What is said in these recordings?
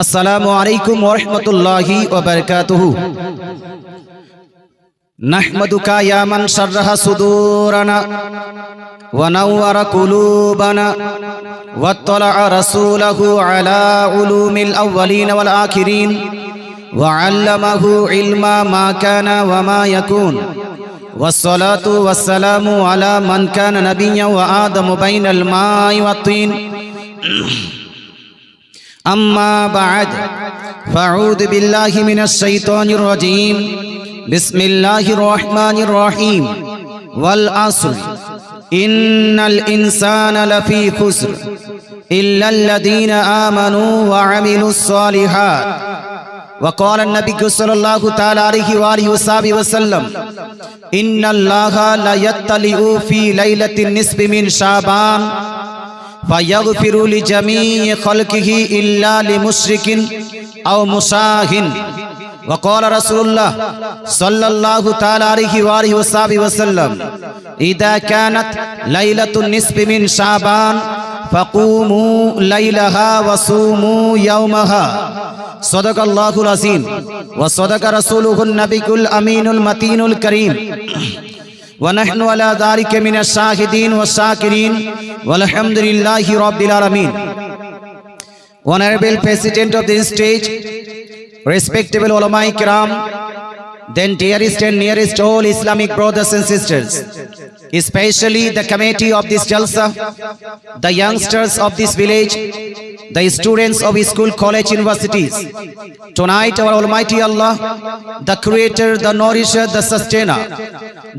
अस्सलामु अलैकुम वरहमतुल्लाहि वबरकातुहु। नहमदुका या मन शर्रह सुदूरना व नव्वर कुलूबना वत्तलअ रसूलहु अला उलूमिल अव्वलीन वल आखिरीन व अल्लमहु इल्मा मा काना व मा यकून वस्सलातु वस्सलामु अला मन काना नबिय्यन व आदमु बैनल माइ वत्तीन। अम्मा बाद फ़अऊज़ु बिल्लाहि मिनश शैतानिर रजीम। बिस्मिल्लाहिर रहमानिर रहीम। वल अस्र इन्नल इंसाना लफ़ी खुस्र इल्लल लज़ीना आमनू व अमिलुस सालिहात। वक़ाल नबी सल्लल्लाहु तआला अलैहि वसल्लम इन्नल्लाहा ला यत्तलिउ फ़ी लैलतिन निस्फ़ि मिन शाबान फ़यग़फ़िरु लिजमीइ ख़ल्क़िही इल्ला लिमुश्रिकिन औ मुशाहिन। वक़ाल रसूलुल्लाह सल्लल्लाहु तआला अलैहि वसल्लम इज़ा कानत लैलतुन निस्फ़ि मिन शाबान फ़क़ूमू लैलहा वसूमू यौमहा। सदक़ल्लाहुल अज़ीम व सदक़ रसूलुहुन नबियुल अमीनुल मतीनुल करीम व नहनु अला ज़ालिका मिनश शाहिदीन व शाकिरीन वल्हम्दुलिल्लाहि रब्बिल आलमीन। Honorable President of this stage, respectable ulama kiram, then dearest and nearest all Islamic brothers and sisters, especially the committee of this Jalsa, the youngsters of this village, the students of school, college, universities. Tonight our Almighty Allah, the creator, the nourisher, the sustainer,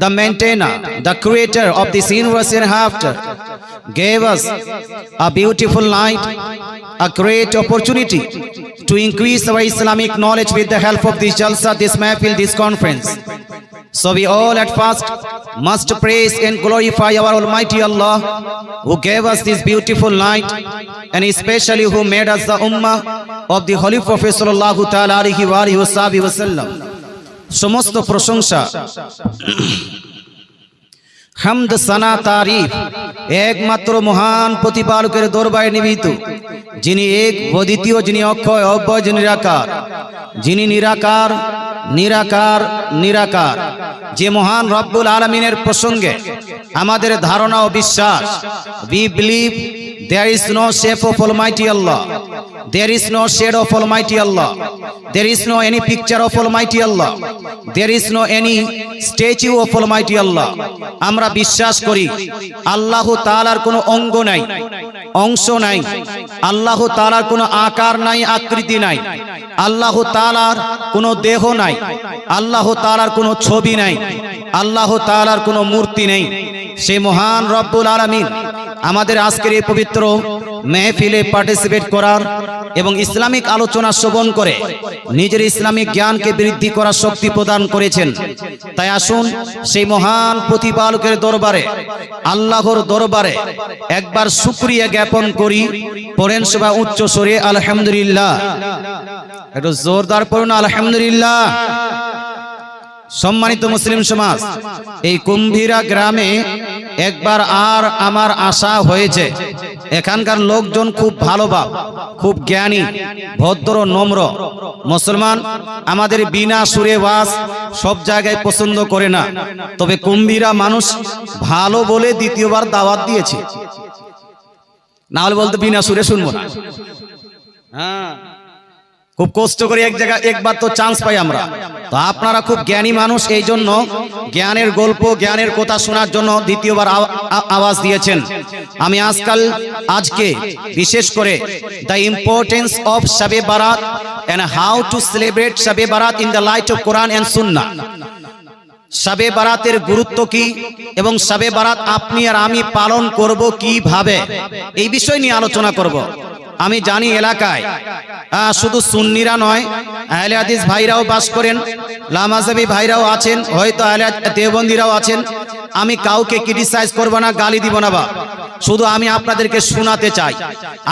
the maintainer, the creator of this universe and hereafter, gave us a beautiful night, a great opportunity to increase our Islamic knowledge with the help of this Jalsa, this Mahfil, this conference. So we all at first must praise and glorify our Almighty Allah who gave us this beautiful night, and especially who made us the ummah of the Holy Prophet sallallahu ta'ala alaihi wa sallam. সমস্ত প্রশংসা হামদ সানা তারিফ একমাত্র মহান প্রতিপালকের দরবারে নিবেদিত, যিনি এক অদ্বিতীয়, যিনি অক্ষয় অব্যয়, যিনি নিরাকার, যিনি নিরাকার নিরাকার নিরাকার, যে মহান রব্বুল আলামিনের প্রসঙ্গে আমাদের ধারণা ও বিশ্বাস, we believe there is no shape of Almighty Allah, there is no shade of Almighty Allah, there is no any picture of Almighty Allah, there is no any statue of Almighty Allah. আমরা বিশ্বাস করি আল্লাহ তাআলার কোনো অঙ্গ নাই, অংশ নাই, আল্লাহ তাআলার কোনো আকার নাই, আকৃতি নাই, আল্লাহ তাআলার কোনো দেহ নাই, আল্লাহ তাআলার কোনো ছবি নাই, আল্লাহ তাআলার কোনো মূর্তি নেই। সেই মহান রব্বুল আলামিন আমাদের আজকের এই পবিত্র মেহফিলে পার্টিসিপেট করার এবং ইসলামিক আলোচনা শ্রবণ করে নিজের ইসলামিক জ্ঞানকে বৃদ্ধি করার শক্তি প্রদান করেছেন। তাই আসুন সেই মহান প্রতিপালকের দরবারে, আল্লাহর দরবারে একবার শুকরিয়া জ্ঞাপন করি। পড়েন সবাই উচ্চ স্বরে আলহামদুলিল্লাহ, একটু জোরদার পড়ুন আলহামদুলিল্লাহ। সম্মানিত মুসলিম সমাজ, এই কুম্ভীরা গ্রামে একবার আর আমার আশা হয়েছে। এখানকার লোকজন খুব ভালো বাপ, খুব জ্ঞানী, ভদ্র, নম্র মুসলমান। আমাদের বিনা সুরে ওয়াজ সব জায়গায় পছন্দ করে না, তবে কুম্ভীরা মানুষ ভালো বলে দ্বিতীয়বার দাওয়াত দিয়েছে, না হলে বলতে বিনা সুরে শুনবো না। হ্যাঁ, খুব কষ্ট করে এক জায়গায় একবার তো চান্স পাই আমরা। তো আপনারা খুব জ্ঞানী মানুষ, এই জন্য জ্ঞানের গল্প, জ্ঞানের কথা শোনার জন্য দ্বিতীয়বার আওয়াজ দিয়েছেন। আমি আজকে বিশেষ করে the importance of Shab-e Barat and how to celebrate Shab-e Barat in the light of Quran and Sunnah, শবে বারাতের গুরুত্ব কি এবং শবে বারাত আপনি আর আমি পালন করব কিভাবে, এই বিষয় নিয়ে আলোচনা করব। আমি জানি এলাকায় শুধু সুন্নিরা নয়, আহলে হাদিস ভাইরাও বাস করেন, লামাজাবি ভাইরাও আছেন, হয়তো আহলে দেওবন্দিরাও আছেন। আমি কাউকে ক্রিটিসাইজ করব না, গালি দিব না, শুধু আমি আপনাদেরকে শোনাতে চাই।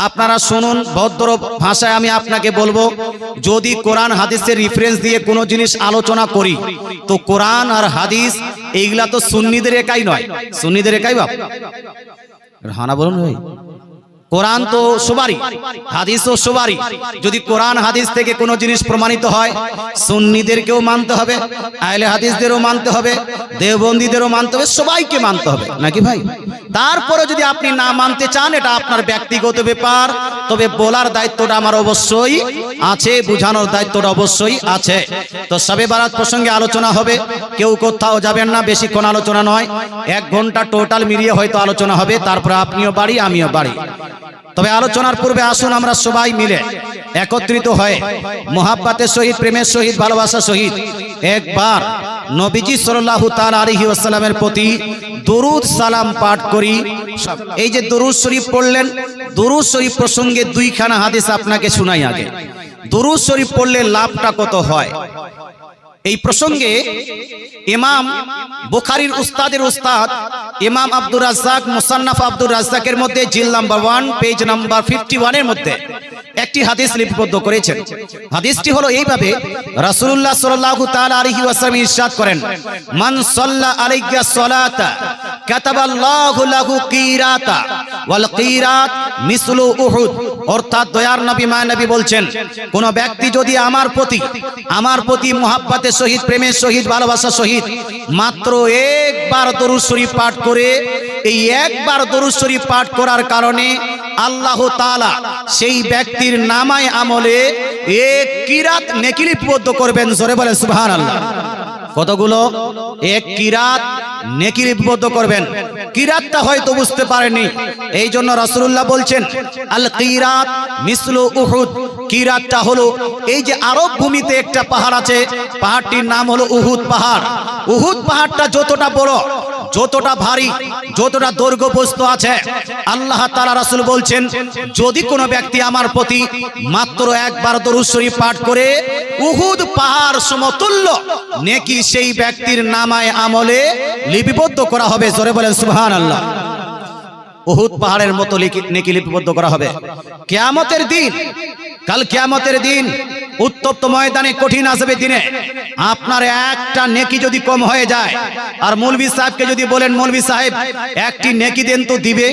আপনারা শুনুন, ভদ্র ভাষায় আমি আপনাকে বলবো, যদি কোরআন হাদিসের রেফারেন্স দিয়ে কোনো জিনিস আলোচনা করি, তো কোরআন আর হাদিস এইগুলা তো সুন্নিদের একাই নয়, সুন্নিদের একাই বাপ। হানা বলুন ভাই, কোরআন তো সবারই, হাদিসও সবারই। যদি কোরআন হাদিস থেকে কোনো জিনিস প্রমাণিত হয়, সুন্নিদেরকেও মানতে হবে, আহলে হাদিসদেরও মানতে হবে, দেওবন্দীদেরও মানতে হবে, সবাইকে মানতে হবে, নাকি ভাই? তারপরে যদি আপনি না মানতে চান, এটা আপনার ব্যক্তিগত ব্যাপার, তবে বলার দায়িত্বটা আমার অবশ্যই আছে, বোঝানোর দায়িত্বটা অবশ্যই আছে। তো শবে বারাত প্রসঙ্গে আলোচনা হবে, কেউ কোথাও যাবেন না, বেশিক্ষণ আলোচনা নয়, 1 ঘন্টা টোটাল মিলিয়ে হয়তো আলোচনা হবে, তারপরে আপনিও বাড়ি আমিও বাড়ি। তবে আলোচনার পূর্বে আসুন আমরা সবাই মিলে একত্রিত হয়ে মোহাব্বতের সহিত, প্রেমের সহিত, ভালোবাসার সহিত একবার নবীজি সাল্লাল্লাহু তাআলা আলাইহি ওয়াসাল্লামের প্রতি দরুদ সালাম পাঠ করি। এই যে দরুদ শরীফ পড়লেন, দরুদ শরীফ প্রসঙ্গে 2খানা হাদিস আপনাকে শোনাই আগে। দরুদ শরীফ পড়লে লাভটা কত হয় এই প্রসঙ্গে ইমাম বুখারীর উস্তাদের উস্তাদ ইমাম আব্দুর রাজ্জাক, মুসান্নাফ আব্দুর রাজ্জাকের মধ্যে জিল নাম্বার 1 পেজ নাম্বার 51 এর মধ্যে একটি হাদিস লিপিবদ্ধ করেছেন। হাদিসটি হলো এইভাবে, রাসূলুল্লাহ সাল্লাল্লাহু তাআলা আলাইহি ওয়াসাল্লাম ইরশাদ করেন, মান সাল্লা আলাইয়া সালাতা কাতাবাল্লাহু লাহু কিরাতা ওয়াল কিরাত মিসলু উহুদ। অর্থাৎ দয়ার নবী মানবী বলছেন, কোন ব্যক্তি যদি আমার প্রতি মুহাব্বতের সহিত, প্রেমের সহিত, ভালোবাসার সহিত মাত্র একবার দরুদ শরীফ পাঠ করে, এই একবার দরুদ শরীফ পাঠ করার কারণে আল্লাহ তাআলা সেই ব্যক্তির নামায় আমলে 1 কিরাত নেকি লিপিবদ্ধ করবেন। জোরে বলেন সুবহানাল্লাহ। কতগুলো? 1 কিরাত নেকি লিপিবদ্ধ করবেন। কিরাতটা হয়তো বুঝতে পারেনি, এই জন্য রাসূলুল্লাহ বলছেন আল কিরাত মিসলু উহুদ। কিরাতটা হলো এই যে আরব ভূমিতে একটা পাহাড় আছে, পাহাড়টির নাম হলো উহুদ পাহাড়। উহুদ পাহাড়টা যতটা বড়, যতটা ভারী, যতটা দৈর্ঘ্যপ্রস্থ আছে, আল্লাহ তাআলা রাসূল বলছেন, যদি কোনো ব্যক্তি আমার প্রতি মাত্র একবার দরুদ শরীফ পাঠ করে, উহুদ পাহাড় সমতুল্য নেকি সেই ব্যক্তির নামায় আমলে লিপিবদ্ধ করা হবে। জোরে বলেন সুবহানাল্লাহ। উহুদ পাহাড়ের মতো নেকি লিপিবদ্ধ করা হবে। কিয়ামতের দিন, কাল কিয়ামতের দিন উত্তপ্ত ময়দানে, কঠিন আসবে দিনে, আপনার একটা নেকি যদি কম হয়ে যায়, আর মৌলভী সাহেবকে যদি বলেন, মৌলভী সাহেব একটি নেকি দেন, তো দিবে?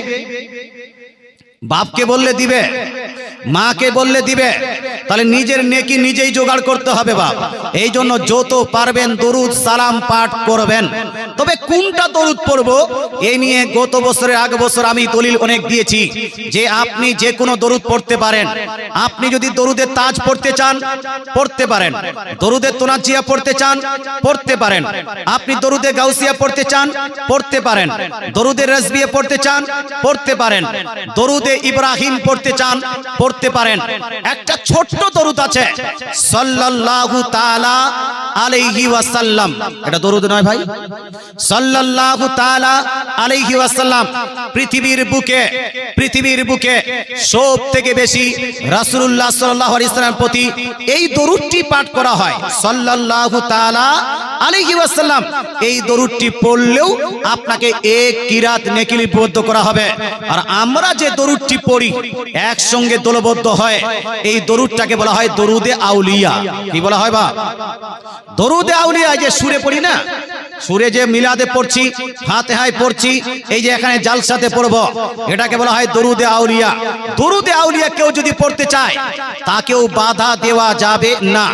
বাপকে বললে দিবে, মাকে বললে দিবে? তাহলে নিজের নেকি নিজেই জোগাড় করতে হবে বাপ। এই জন্য যত পারবেন দরুদ সালাম পাঠ করবেন। তবে কোনটা দরুদ পড়বো এই নিয়ে গত বছরের আগে বছর আমি দলিল অনেক দিয়েছি, যে আপনি যে কোনো দরুদ পড়তে পারেন। আপনি যদি দরুদের তাজ পড়তে চান পড়তে পারেন, দরুদের তোনাজিয়া পড়তে চান পড়তে পারেন, আপনি দরুদে গাউসিয়া পড়তে চান পড়তে পারেন, দরুদের রাজবিয়া পড়তে চান পড়তে পারেন, দরুদে ইব্রাহিম পড়তে চান পড়তে পারেন। একটা ছোট্ট দরুদ আছে, সাল্লাল্লাহু তাআলা আলাইহি ওয়াসাল্লাম। এটা দরুদ নয় ভাই? সাল্লাল্লাহু তাআলা আলাইহি ওয়াসাল্লাম। পৃথিবীর বুকে সব থেকে বেশি রাসূলুল্লাহ সাল্লাল্লাহু আলাইহি ওয়াসাল্লামের প্রতি এই দরুদটি পাঠ করা হয়, সাল্লাল্লাহু তাআলা আলাইহি ওয়াসাল্লাম। এই দরুদটি পড়লেও আপনাকে 1 কিরাত নেকি লিপিবদ্ধ করা হবে। আর আমরা যে দরুদটি পড়ি একসঙ্গে দলবদ্ধ হয়, এই দরুদটাকে বলা হয় দরুদে আউলিয়া। কি বলা হয় বা? দরুদে আউলিয়া। যে সুরে পড়ি না, সুরে যে মিলাদে পড়ছি, ফাতিহায় পড়ছি, এই যে এখানে জালসাতে পড়ব, এটাকে বলা হয় দরুদে আউলিয়া। দরুদে আউলিয়া কেউ যদি পড়তে চায় তাকেও বাধা দেওয়া যাবে না।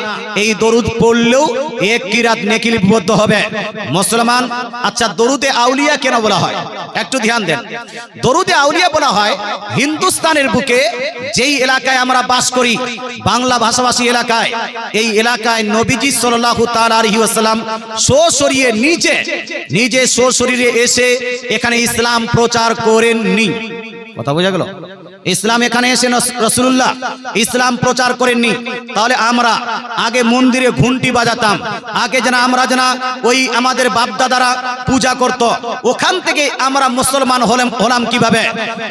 এই দরুদ পড়লেও 1 কিরাত নেকি লিপিবদ্ধ হবে। মুসলমান, আচ্ছা দরুদে আউলিয়া কেন বলা হয় একটু ধ্যান দেন। দরুদে আউলিয়া বলা হয় হিন্দুস্তানের বুকে যেই এলাকায় আমরা বাস করি, বাংলা ভাষাভাষী এলাকায়, এই এলাকায় নবীজি সাল্লাল্লাহু তাআলা আলাইহি ওয়াসাল্লাম সশরীরে নিজে সশরীরে এসে এখানে ইসলাম প্রচার করেননি। কথা বোঝা গেল? ইসলাম এখানে এসে রাসূলুল্লাহ ইসলাম প্রচার করেননি। তাহলে আমরা আগে মন্দিরে ঘন্টি বাজাতাম, আগে আমরা ওই আমাদের বাপদাদারা পূজা করত, ওখান থেকে আমরা মুসলমান হলাম কিভাবে?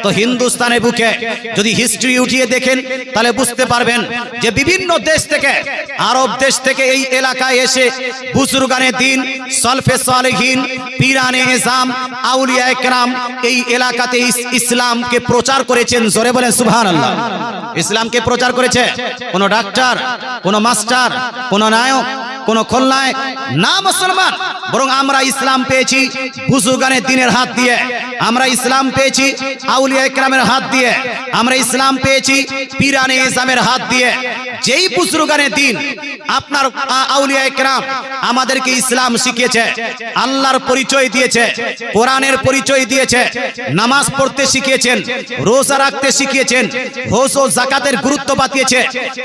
তো হিন্দুস্তানের বুকে যদি হিস্ট্রি উঠিয়ে দেখেন তাহলে বুঝতে পারবেন যে বিভিন্ন দেশ থেকে, আরব দেশ থেকে এই এলাকায় এসে বুজুর্গানে দ্বীন, সলফে সালেহিন, পীরানে এজাম, আউলিয়ায়ে কেরাম এই এলাকাতে ইসলামকে প্রচার করেছেন। জোরে বলেন সুবহানাল্লাহ। ইসলামকে প্রচার করেছে কোন ডাক্তার, কোন মাস্টার, কোন নায়ক, কোন খলনায়ক না মুসলমান, বরং আমরা ইসলাম পেয়েছি বুজুর্গানে দিনের হাত দিয়ে, আমরা ইসলাম পেয়েছি আউলিয়া ইকরামের হাত দিয়ে, আমরা ইসলাম পেয়েছি পীরানে ইসলামের হাত দিয়ে। যেই বুজুর্গানে দিন আপনার আউলিয়া ইকরাম আমাদেরকে ইসলাম শিখিয়েছে, আল্লাহর পরিচয় দিয়েছে, কোরআনের পরিচয় দিয়েছে, নামাজ পড়তে শিখিয়েছেন, রোজা রাখতে শিখিয়েছেন, হজ ও যাকাতের গুরুত্ব বাতিয়েছে,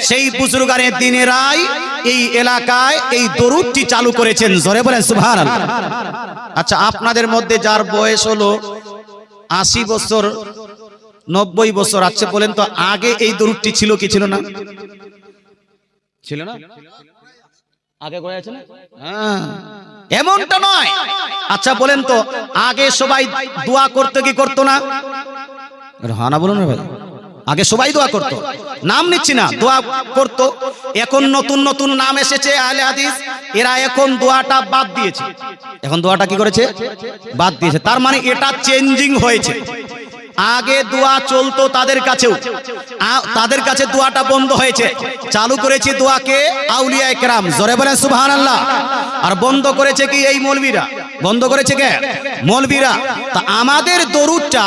সেই বুজুর্গানে দিনেরাই এই এলাকায় এই দরুদটি চালু করেছেন। জোরে বলেন সুবহানাল্লাহ। আচ্ছা, আপনাদের মধ্যে যার বয়স হলো 80 বছর 90 বছর, আচ্ছা বলেন তো আগে এই দরুদটি ছিল কি ছিল না? ছিল না? আগে করে আছে না? হ্যাঁ, এমনটা নয়। আচ্ছা বলেন তো আগে সবাই দোয়া করতে কি করতো না? হ্যাঁ না বলুন ভাই। আগে সবাই দোয়া করতো, নাম নিচ্ছি না, দোয়া করতো। এখন নতুন নতুন নাম এসেছে আহলে হাদিস, এরা এখন দোয়াটা বাদ দিয়েছে। এখন দোয়াটা কি করেছে? বাদ দিয়েছে। তার মানে এটা চেঞ্জিং হয়েছে। আগে দোয়া চলতো তাদের কাছেও, তাদের কাছে দোয়াটা বন্ধ হয়েছে, চালু করেছে দোয়াকে আউলিয়া ইকরাম। জোরে বলেন সুবহানাল্লাহ। আর বন্ধ করেছে কি? এই মৌলবীরা। বন্ধ করেছে কে? মৌলবীরা। তা আমাদের দরুদটা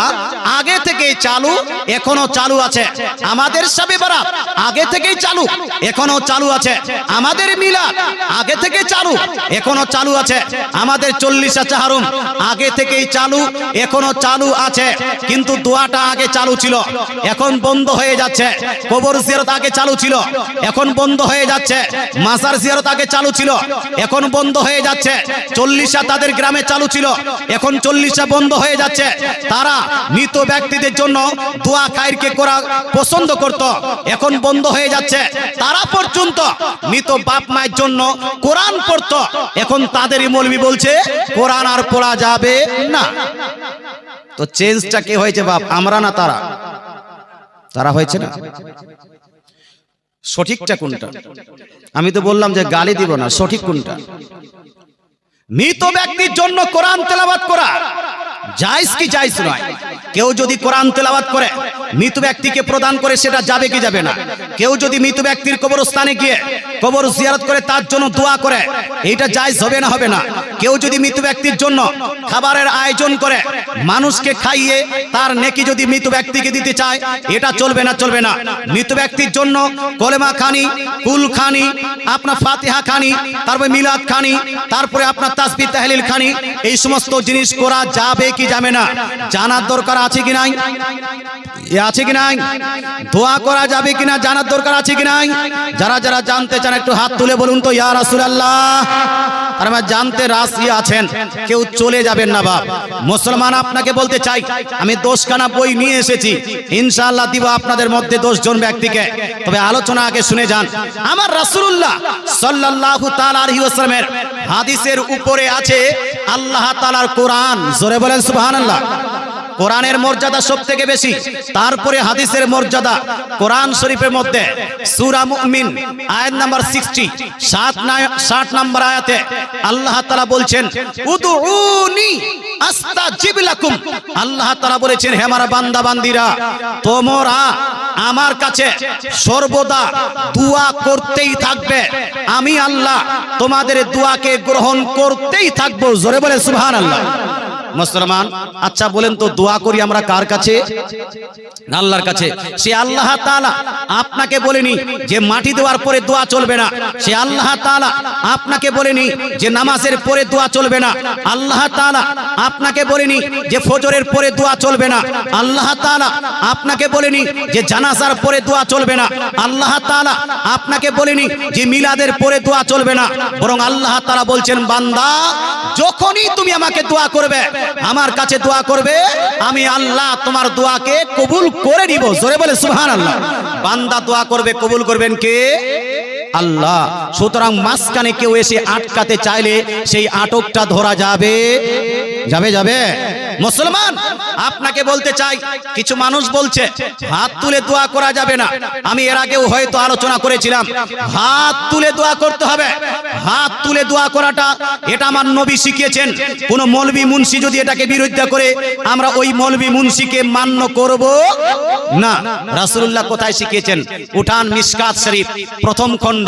আগে থেকেই চালু, এখনো চালু আছে। আমাদের শবে বরাত আগে থেকেই চালু, এখনো চালু আছে। আমাদের মিলাদ আগে থেকেই চালু, এখনো চালু আছে। আমাদের 40 চাহারুম আগে থেকেই চালু, এখনো চালু আছে। কিন্তু দোয়াটা আগে চালু ছিল, এখন বন্ধ হয়ে যাচ্ছে। কবর জিয়ারত আগে চালু ছিল, এখন বন্ধ হয়ে যাচ্ছে। মাজার জিয়ারত আগে চালু ছিল, এখন বন্ধ হয়ে যাচ্ছে। 40 তাদের গ্রামে চালু ছিল, এখন 40 বন্ধ হয়ে যাচ্ছে। তারা মৃত ব্যক্তিদের জন্য দোয়া খায়রকে করা পছন্দ করত, এখন বন্ধ হয়ে যাচ্ছে। তারা পর্যন্ত মৃত বাপ মায়ের জন্য কোরআন পড়ত, এখন তাদেরই মৌলবি বলছে কোরআন আর পড়া যাবে না। তো চেঞ্জটা কে হয়েছে বাপ? আমরা না তারা? তারা হয়েছে না। সঠিকটা কোনটা? আমি তো বললাম যে গালি দিব না, সঠিক কোনটা? মৃত ব্যক্তির জন্য কোরআন তেলাওয়াত করা জায়েজ কি জায়েজ নয়? কেউ যদি কোরআন তেলাওয়াত করে মৃত ব্যক্তিকে প্রদান করে, সেটা যাবে কি যাবে না? কেউ যদি মৃত ব্যক্তির কবরস্থানে গিয়ে কবর জিয়ারত করে তার জন্য দোয়া করে, এটা জায়েজ হবে না? হবে না। কেউ যদি মৃত ব্যক্তির জন্য খাবারের আয়োজন করে, মানুষকে খাইয়ে তার নেকি যদি মৃত ব্যক্তিকে দিতে চায়, এটা চলবে না? চলবে না। মৃত ব্যক্তির জন্য কলেমা খানি, কুল খানি, আপনার ফাতিহা খানি, তারপরে মিলাদ খানি, তারপরে আপনার তাসবিহ তাহলিল খানি, এই সমস্ত জিনিস করা যাবে কি যাবে না? জানার দরকার আছে কি নাই? আছে কি নাই? দোয়া করা যাবে কিনা জানার দরকার আছে কি নাই? যারা যারা জানতে চান একটু হাত তুলে বলুন তো ইয়া রাসূলুল্লাহ। আর আমরা জানতে রাজি আছেন, কেউ চলে যাবেন না বাপ। মুসলমান আপনাকে বলতে চাই, আমি 10খানা বই নিয়ে এসেছি, ইনশাআল্লাহ দিব আপনাদের মধ্যে 10 জন ব্যক্তিকে। তবে আলোচনা আগে শুনে যান। আমার রাসূলুল্লাহ সাল্লাল্লাহু তাআলা আলাইহি ওয়াসাল্লামের হাদিসের উপরে আছে আল্লাহ তাআলার কোরআন। জোরে বলেন সুবহানাল্লাহ। কোরআনের মর্যাদা সবথেকে বেশি, তারপরে হাদিসের মর্যাদা। কোরআন শরীফের মধ্যে সূরা মুমিন আয়াত নাম্বার 60 নম্বর আয়াতে আল্লাহ তাআলা বলছেন উদউনি আস্তাজিব লাকুম। আল্লাহ তাআলা বলেছেন, হে আমার বান্দা বান্দীরা, তোমরা আমার কাছে সর্বদা দোয়া করতেই থাকবে, আমি আল্লাহ তোমাদের দোয়াকে গ্রহণ করতেই থাকবো। জোরে বলে সুবহানাল্লাহ। মুসলমান, আচ্ছা বলেন তো দোয়া করি আমরা কার কাছে? আল্লাহর কাছে। সে আল্লাহ তাআলা আপনাকে বলেনি যে মাটি দেওয়ার পরে দোয়া চলবে না। সে আল্লাহ তাআলা আপনাকে বলেনি যে নামাজের পরে দোয়া চলবে না। আল্লাহ তাআলা আপনাকে বলেনি যে ফজরের পরে দোয়া চলবে না। আল্লাহ তাআলা আপনাকে বলেনি যে জানাজার পরে দোয়া চলবে না। আল্লাহ তাআলা আপনাকে বলেনি যে মিলাদের পরে দোয়া চলবে না। বরং আল্লাহ তাআলা বলছেন, বান্দা যখনই তুমি আমাকে দোয়া করবে, আমার কাছে দোয়া করবে, আমি আল্লাহ তোমার দোয়াকে কবুল করে নিব। জোরে বলে সুবহানাল্লাহ। বান্দা দোয়া করবে, কবুল করবেন কে? আল্লাহ। সুতরাং মাঝখানে কেউ এসে আটকাতে চাইলে সেই আটকটা ধরা যাবে? যাবে? যাবে? মুসলমান, আপনাকে বলতে চাই, কিছু মানুষ বলছে হাত তুলে দোয়া করা যাবে না। আমি এর আগেও হয়তো আলোচনা করেছিলাম, হাত তুলে দোয়া করতে হবে। হাত তুলে দোয়া করাটা এটা আমার নবী শিখিয়েছেন। কোন মৌলবি মুন্সি যদি এটাকে বিরোধিতা করে, আমরা ওই মৌলবি মুন্সিকে মান্য করব না। রাসূলুল্লাহ কোথায় শিখিয়েছেন? উঠান মিশকাত শরীফ প্রথম খণ্ড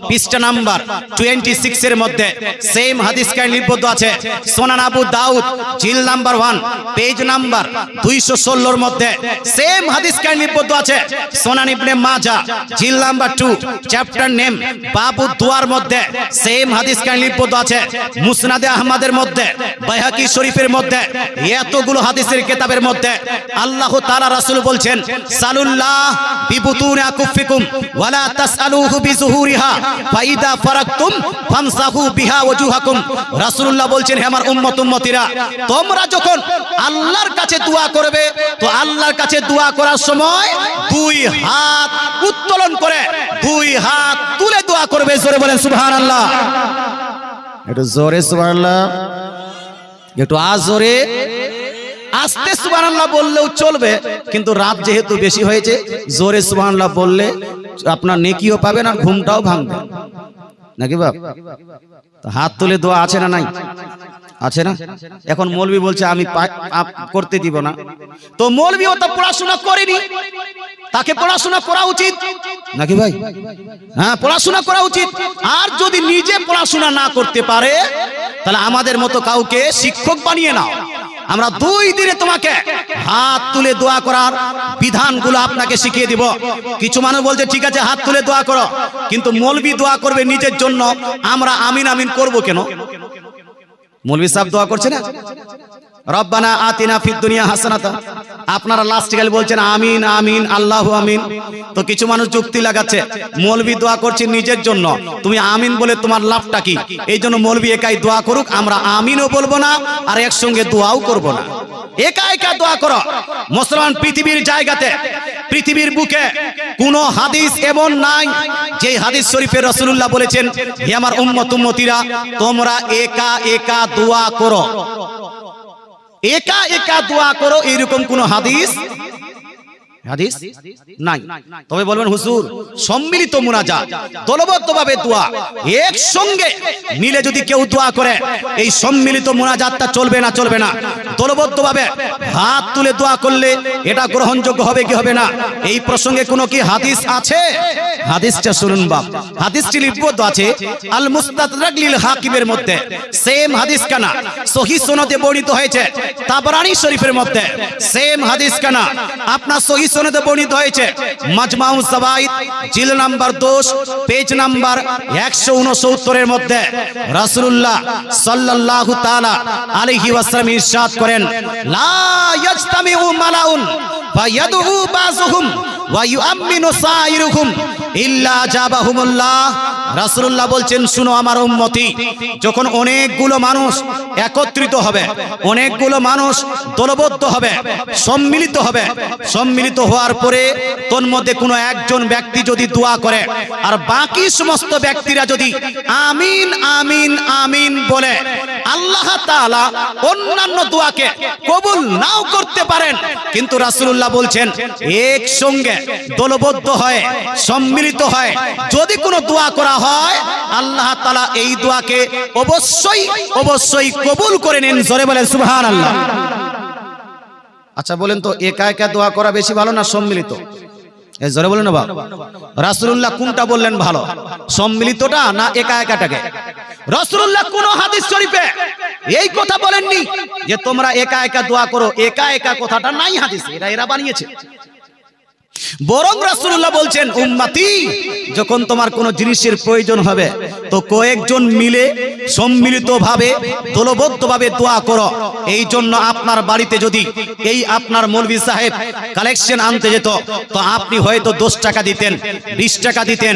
পৃষ্ঠা নাম্বার 26 এর মধ্যে সেম হাদিস কাহিনী লিপিবদ্ধ আছে। সুনান আবু দাউদ জিল নাম্বার 1 পেজ নাম্বার 216 এর মধ্যে সেম হাদিস কাহিনী লিপিবদ্ধ আছে। সুনান ইবনে মাজাহ জিল নাম্বার 2 চ্যাপ্টার নেম বাবু দুয়ার মধ্যে সেম হাদিস কাহিনী লিপিবদ্ধ আছে। মুসনাদে আহমদের মধ্যে, বাইহাকি শরীফের মধ্যে, এতগুলো হাদিসের কিতাবের মধ্যে আল্লাহ তাআলা রাসূল বলছেন, সালুল্লাহ বিবুতুনি আকুফিকুম ওয়ালা তাসআলুহু বিজুহুরিহা ফাইদা ফারাকতুম ফামসাহু বিহা ওয়াজুহাকুম। রাসূলুল্লাহ বলছেন, হে আমার উম্মত উম্মতিরা, তোমরা যখন আল্লাহর কাছে দোয়া করবে, তো আল্লাহর কাছে দোয়া করার সময় দুই হাত উত্তোলন করে দুই হাত তুলে দোয়া করবে। জোরে বলেন সুবহানাল্লাহ। একটু জোরে সুবহানাল্লাহ, একটু জোরে। আস্তে সুবহানাল্লাহ বললেও চলবে, কিন্তু রাত যেহেতু বেশি হয়েছে, জোরে সুবহানাল্লাহ বললে আপনার নেকিও পাবেন আর ঘুমটাও ভাঙবে, নাকি বাপ? তো হাত তুলে দোয়া আছে না নাই? আছে না? এখন মৌলবি বলছে আমি করতে দিব না। তো মৌলবিও তো পড়াশোনা করেনি, তাকে পড়াশোনা করা উচিত, নাকি ভাই? হ্যাঁ, পড়াশোনা করা উচিত। আর যদি নিজে পড়াশোনা না করতে পারে, তাহলে আমাদের মতো কাউকে শিক্ষক বানিয়ে নাও। আমরা 2 দিনে তোমাকে হাত তুলে দোয়া করার বিধানগুলো আপনাকে শিখিয়ে দিব। কিছু মানুষ বলছে ঠিক আছে হাত তুলে দোয়া করো, কিন্তু মৌলবি দোয়া করবে নিজের জন্য, আমরা আমিন আমিন করব কেন? মৌলবি সাহেব দোয়া করছে না, রব্বানা আতিনা ফিদ দুনিয়া হাসানাতা, আপনারা লাস্ট গেলে বলছেন আমিন আমিন আল্লাহু আমিন। তো কিছু মানুষ যুক্তি লাগাচ্ছে, মৌলবি দোয়া করছে নিজের জন্য, তুমি আমিন বলে তোমার লাভটা কি? এই জন্য মৌলবি একাই দোয়া করুক, আমরা আমিনও বলবো না আর একসঙ্গে দোয়াও করব না। একা একা দোয়া করো। মুসলমান পৃথিবীর জায়গাতে, পৃথিবীর বুকে কোন হাদিস এমন নাই যে হাদিস শরীফে রাসূলুল্লাহ বলেছেন, হে আমার উম্মত উম্মতিরা, তোমরা একা একা দোয়া করো, একা একা দোয়া করো, এরকম কোন হাদিস নাই। তবে বলবেন হুজুর সম্মিলিত মুনাজাত, দলবদ্ধভাবে দোয়া একসঙ্গে মিলে যদি কেউ দোয়া করে, এই সম্মিলিত মুনাজাতটা চলবে না? চলবে না। দলবদ্ধভাবে হাত তুলে দোয়া করলে এটা গ্রহণযোগ্য হবে কি হবে না? এই প্রসঙ্গে কোনো কি হাদিস আছে? হাদিসটা শুনুন বাপ। হাদিসটি লিপিবদ্ধ আছে আল মুস্তাদরাক লিল হাকিমের মধ্যে, সেম হাদিস কানা সহিহ সনদে বর্ণিত হয়েছে। তাবরানী শরীফের মধ্যে সেম হাদিস কানা আপনার সহিহ সনদে বর্ণিত হয়েছে। মাজমাউজ যাওয়াইদ জিল নাম্বার 2 পেজ নাম্বার 169 এর মধ্যে রাসূলুল্লাহ সাল্লাল্লাহু তাআলা আলাইহি ওয়াসাল্লাম ইরশাদ করেন, লা ইয়াজতামিউ মালাউন ফায়াদউ বাযুহুম ওয়া ইউআমিনু সাইরুহুম ইল্লা জাবাহুমুল্লাহ। রাসূলুল্লাহ বলছেন, শুনো আমার উম্মতি, যখন অনেকগুলো মানুষ একত্রিত হবে, অনেকগুলো মানুষ দলবদ্ধ হবে, সম্মিলিত হবে, সম্মিলিত হওয়ার পরে তোর মধ্যে কোনো একজন ব্যক্তি যদি দোয়া করে আর বাকি সমস্ত ব্যক্তিরা যদি আমিন আমিন আমিন বলে, আল্লাহ তাআলা অন্যান্য দোয়াকে কবুল নাও করতে পারেন, কিন্তু রাসূলুল্লাহ বলছেন একসঙ্গে দলবদ্ধ হয়, সম্মিলিত হয় যদি কোনো দোয়া করা হয়, আল্লাহ তাআলা এই দোয়াকে অবশ্যই অবশ্যই কবুল করে নেন। জোরে বলেন সুবহানাল্লাহ। আচ্ছা বলেন তো, একা একা দোয়া করা বেশি ভালো না সম্মিলিত? জোরে বলেন না বাবা। রাসূলুল্লাহ কোনটা বললেন ভালো, সম্মিলিতটা না একা একাটাকে? রাসূলুল্লাহ কোন হাদিস শরীফে এই কথা বলেননি যে তোমরা একা একা দোয়া করো। একা একা কথাটা নাই হাদিসে, এরা বানিয়েছে। বরং রাসূলুল্লাহ বলছেন, উম্মতি, যখন তোমার কোনো জিনিসের প্রয়োজন হবে তো কয়েকজন মিলে সম্মিলিতভাবে দলবদ্ধভাবে দোয়া করো। এই জন্য আপনার বাড়িতে যদি এই আপনার মৌলভী সাহেব কালেকশন আনতে যেত, তো আপনি হয়তো 10 টাকা দিতেন, 20 টাকা দিতেন,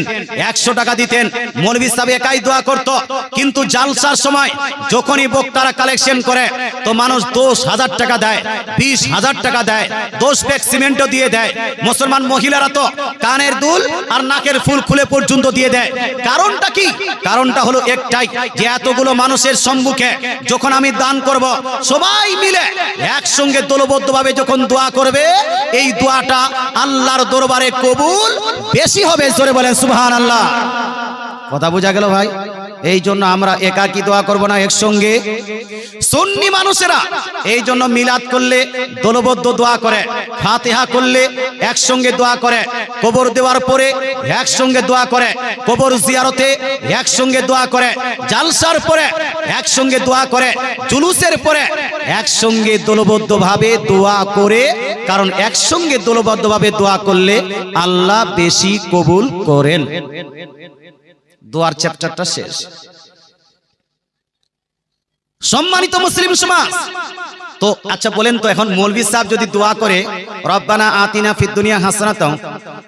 100 টাকা দিতেন, মৌলভী সাহেব একাই দোয়া করত। কিন্তু জালসার সময় যখনই বক্তারা কালেকশন করে, তো মানুষ 10,000 টাকা দেয়, 20,000 টাকা দেয়, 10 ব্যাগ সিমেন্টও দিয়ে দেয়। মুসলমান মহিলারা তো কানের দুল আর নাকের ফুল খুলে পর্যন্ত দিয়ে দেয়। কারণটা কি? কারণটা হলো একটাই, যে এতগুলো মানুষের সম্মুখে যখন আমি দান করব, সবাই মিলে একসঙ্গে দলবদ্ধভাবে যখন দোয়া করবে, এই দোয়াটা আল্লাহর দরবারে কবুল বেশি হবে। জোরে বলেন সুবহানাল্লাহ। কথা বোঝা গেল ভাই? এই জন্য আমরা একাকী দোয়া করব না, একসঙ্গে। সুন্নি মানুষেরা এই জন্য মিলাদ করলে দলবদ্ধ দোয়া করে, ফাতিহা করলে একসঙ্গে দোয়া করে, কবর দেওয়ার পরে একসঙ্গে দোয়া করে, কবর জিয়ারতে একসঙ্গে দোয়া করে, জালসার পরে একসঙ্গে দোয়া করে, জুলুসের পরে একসঙ্গে দলবদ্ধভাবে দোয়া করে। কারণ একসঙ্গে দলবদ্ধভাবে দোয়া করলে আল্লাহ বেশি কবুল করেন। দোয়ার চ্যাপ্টারটা শেষ। সম্মানিত মুসলিম সমাজ, তো আচ্ছা বলেন তো, এখন মৌলভী সাহেব যদি দোয়া করে রব্বানা আতিনা ফিদ দুনিয়া হাসানাতাও,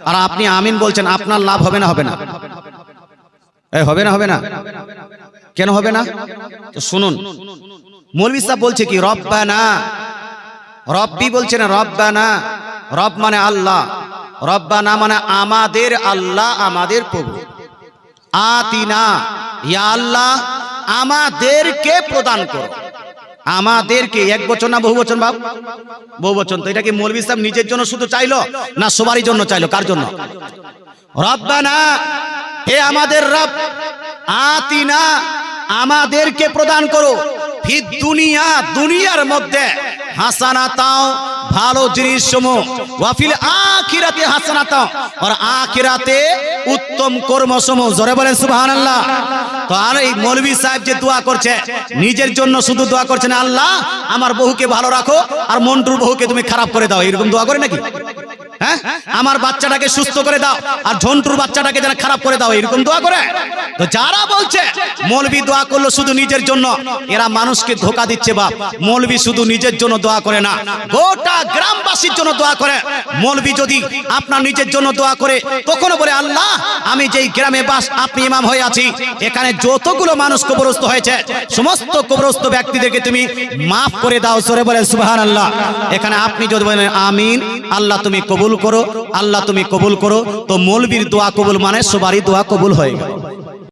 আর আপনি আমিন বলছেন, আপনার লাভ হবে না? হবে না? হবে না? হবে না? কেন হবে না? তো শুনুন, মৌলভী সাহেব বলছে কি রব্বানা, রব্বি বলছে না, রব্বানা। রব মানে আল্লাহ, রব্বানা মানে আমাদের আল্লাহ, আমাদের প্রভু। আতিনা, ইয়া আল্লাহ আমাদেরকে প্রদান করো। আমাদেরকে এক বচন না বহু বচন? বাপ বহু বচন। তো এটা কি মৌলভী সাহেব নিজের জন্য শুধু চাইলো না সবারই জন্য চাইলো? কার জন্য? রব্বানা, হে আমাদের রব, আতিনা আমাদেরকে প্রদান করো, ফিদ দুনিয়া দুনিয়ার মধ্যে, হাসানাতাও ভালো জিনিস সমূহ, ওয়াফিল আখিরাতে হাসানাতাও আর আখিরাতে উত্তম কর্মসমূহ। জোরে বলেন সুবহানাল্লাহ। তো আর এই মৌলভী সাহেব যে দোয়া করছে, নিজের জন্য শুধু দোয়া করছে না, আল্লাহ আমার বহুকে ভালো রাখো আর মন্টুর বহুকে তুমি খারাপ করে দাও, এরকম দোয়া করে নাকি? হ্যাঁ, আমার বাচ্চাটাকে সুস্থ করে দাও আর ঝন্টুর বাচ্চাটাকে যেন খারাপ করে দাও, এরকম দোয়া করে? তো যারা বলছে মৌলভী দোয়া করলো শুধু নিজের জন্য, এরা মানুষকে ধোঁকা দিচ্ছে। বাপ, মৌলভী শুধু নিজের জন্য দোয়া করে না, গোটা গ্রামবাসীর জন্য দোয়া করে। মৌলভী যদি আপনার নিজের জন্য দোয়া করে, তখন বলে আল্লাহ আমি যেই গ্রামে বাস, আপনি ইমাম হয়ে আছি, এখানে যতগুলো মানুষ কবরস্থ হয়েছে সমস্ত কবরস্থ ব্যক্তিদেরকে তুমি মাফ করে দাও। জোরে বলেন সুবহানাল্লাহ। এখানে আপনি যদি বলেন আমিন, আল্লাহ তুমি কবুল করো, আল্লাহ তুমি কবুল করো, তো মৌলভীর দোয়া কবুল মানে সবারই দোয়া কবুল হয়ে গেল।